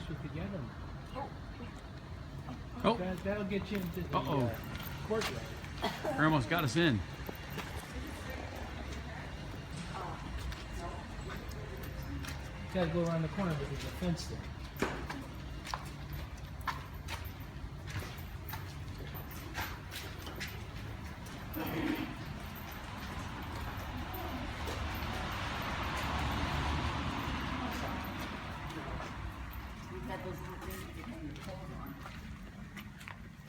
if you get them. Oh, That'll get you into the Uh-oh. courtyard. they almost got us in. You gotta go around the corner, but there's a fence there. We've had those little things that you hang your clothes on.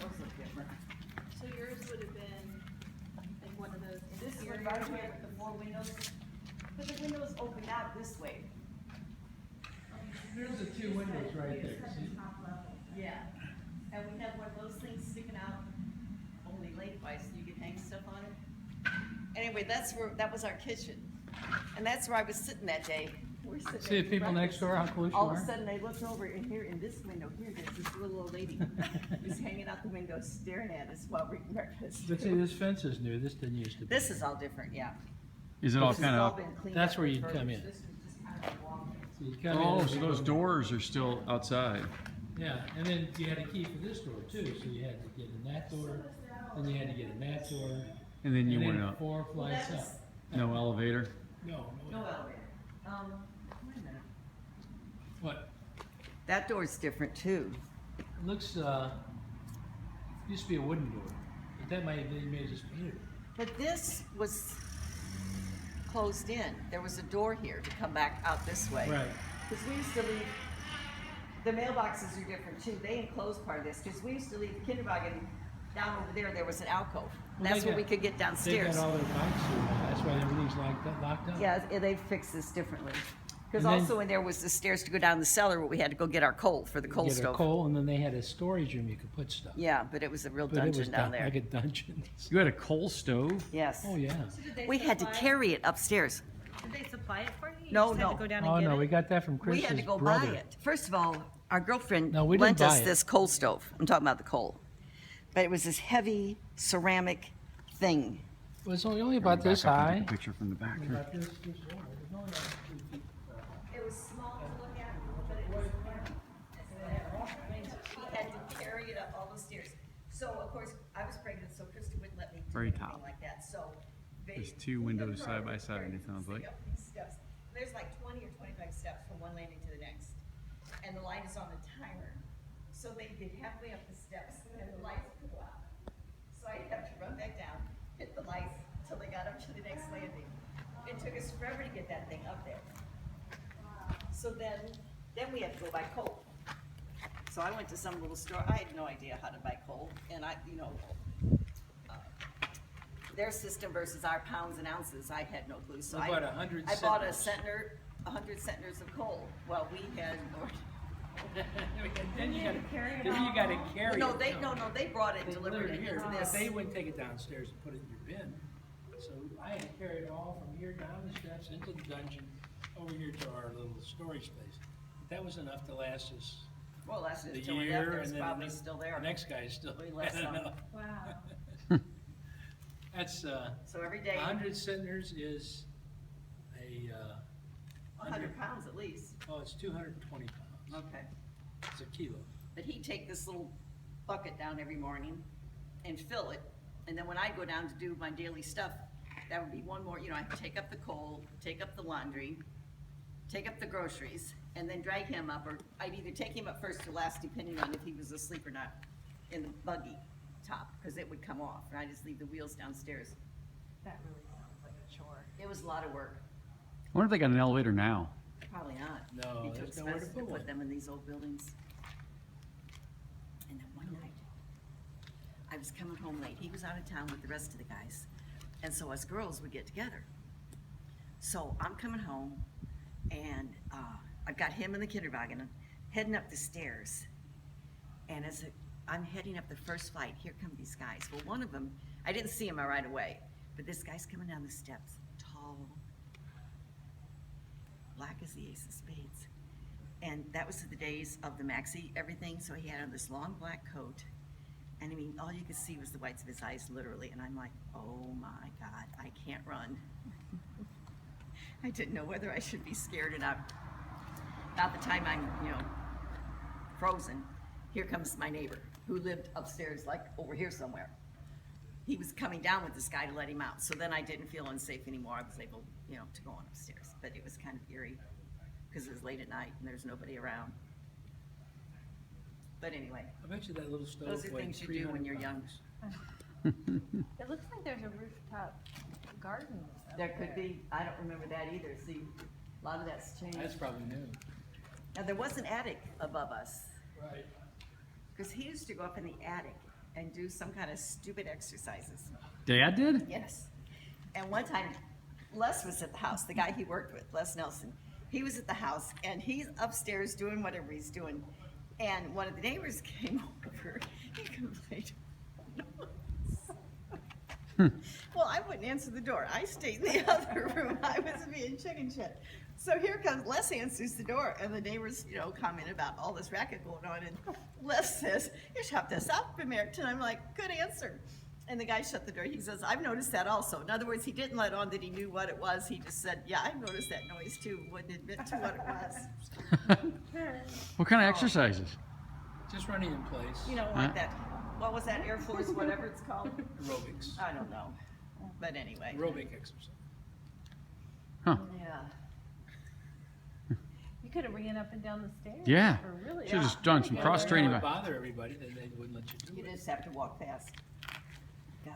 Those look different. So yours would have been like one of those. This is what right here with the 4 windows, but the windows open out this way. There's the 2 windows right there. See? Yeah. And we have one of those things sticking out only lengthwise so you can hang stuff on it. Anyway, that was our kitchen. And that's where I was sitting that day. We're sitting See the at people next breakfast. door, how close you All of a are? sudden I looked over and here in this window here, there's this little old lady who's hanging out the window staring at us while we're eating breakfast. But see, this fence is new. This didn't used to be. This is all different, yeah. Is it all This has kind all of? been cleaned That's up where and you'd come in. refurbished. This is just kind of a walk. So you'd come Oh, in so and those go- doors are still outside. Yeah, and then you had a key for this door too, so you had to get in that door, then you had to get in that door. And then you and went then up. 4 flights Well, up. No elevator. No, No elevator. Wait a minute. What? That door's different too. It looks, used to be a wooden door, but that they may have just painted it. But this was closed in. There was a door here to come back out this way. Right. Because we used to leave, the mailboxes are different too. They enclosed part of this because we used to leave kindergarten down over there. There was an alcove. Well, That's they where we got- could get They downstairs. got all their bikes through now, that's why everything's locked up. Yeah, they've fixed this differently. Because And then- also in there was the stairs to go down the cellar where we had to go get our coal for the coal Get a stove. coal, and then they had a storage room you could put stuff. Yeah, but it was a real But it was dungeon down there. like a dungeon. You had a coal stove? Yes. Oh, yeah. So did they We had to supply- carry it upstairs. Did they supply it for you? You No, just had no. to go down and Oh, get no, it? we got that from We Chris's had to go brother. buy it. First of all, our girlfriend No, we lent didn't us buy it. this coal stove. I'm talking about the coal. But it was this heavy ceramic thing. It was only about this Back up and high. take a picture from the back here. About this wide. It was only about 2 feet. It was small to look at, but it was heavy. She had to carry it up all the stairs. So, of course, I was pregnant, so Krista wouldn't let me do Very anything top. like that. So There's 2 windows side by side, it sounds like. Up these steps. There's like 20 or 25 steps from one landing to the next. And the light is on the timer. So they get halfway up the steps and the lights would go out. So I'd have to run back down, hit the lights till they got up to the next landing. It took us forever to get that thing up there. So then we had to go buy coal. So I went to some little store, I had no idea how to buy coal, and their system versus our pounds and ounces, I had no clue, so We bought 100 I bought a centners. 100 centners of coal. Well, we had, Then you gotta carry it. no, they brought it and They delivered delivered it here, into but this. they wouldn't take it downstairs and put it in your bin. So I had to carry it all from here down the steps into the dungeon, over here to our little storage space. But that was enough to last us Well, that's the until we left, year, it's and then probably still there. the next guy still We had left some. enough. Wow. That's, So every day, 100 centers is a, 100 pounds at least. oh, it's 220 pounds. Okay. It's a kilo. But he'd take this little bucket down every morning and fill it, and then when I go down to do my daily stuff, that would be one more, I'd take up the coal, take up the laundry, take up the groceries, and then drag him up, or I'd either take him up first or last, depending on if he was asleep or not, in the buggy top, because it would come off, and I just leave the wheels downstairs. That really sounds like a chore. It was a lot of work. I wonder if they got an elevator now. Probably not. No, Be too there's nowhere to expensive to put one. put them in these old buildings. And then one night, I was coming home late. He was out of town with the rest of the guys. And so us girls would get together. So I'm coming home, and I've got him in the kinderwagen, and heading up the stairs. And I'm heading up the first flight, here come these guys. Well, one of them, I didn't see him right away, but this guy's coming down the steps, tall, black as the ace of spades. And that was the days of the maxi everything, so he had on this long black coat. And I mean, all you could see was the whites of his eyes, literally. And I'm like, oh my God, I can't run. I didn't know whether I should be scared or not. About the time I'm, frozen. Here comes my neighbor, who lived upstairs, like over here somewhere. He was coming down with this guy to let him out, so then I didn't feel unsafe anymore. I was able, you know, to go on upstairs, but it was kind of eerie, because it was late at night and there's nobody around. But anyway, I bet you that little stove those are weighed things you do when 300 you're young. pounds. It looks like there's a rooftop garden up There could be, I don't remember that either, see, a lot of that's changed. That's probably new. Now, there was an attic above us, Right. because he used to go up in the attic and do some kind of stupid exercises. Dad did? Yes. And one time, Les was at the house, the guy he worked with, Les Nelson. He was at the house, and he's upstairs doing whatever he's doing. And one of the neighbors came over, he complained. Well, I wouldn't answer the door. I stayed in the other room. I was being chicken shit. So here comes, Les answers the door, and the neighbors, you know, comment about all this racket going on. And Les says, "Ich hab das auch bemerkt." And I'm like, good answer. And the guy shut the door. He says, "I've noticed that also." In other words, he didn't let on that he knew what it was. He just said, "Yeah, I've noticed that noise too." Wouldn't admit to what it was. What kind of exercises? Just running in place. You know, like that, what was that, Air Force, whatever it's called? Aerobics. I don't know. But anyway. Aerobic exercise. Huh. Yeah. You could have ran up and down the stairs. Yeah. Or really. Should have just done some cross training. If it would bother everybody, then they wouldn't let you do You it. just have to walk fast. God.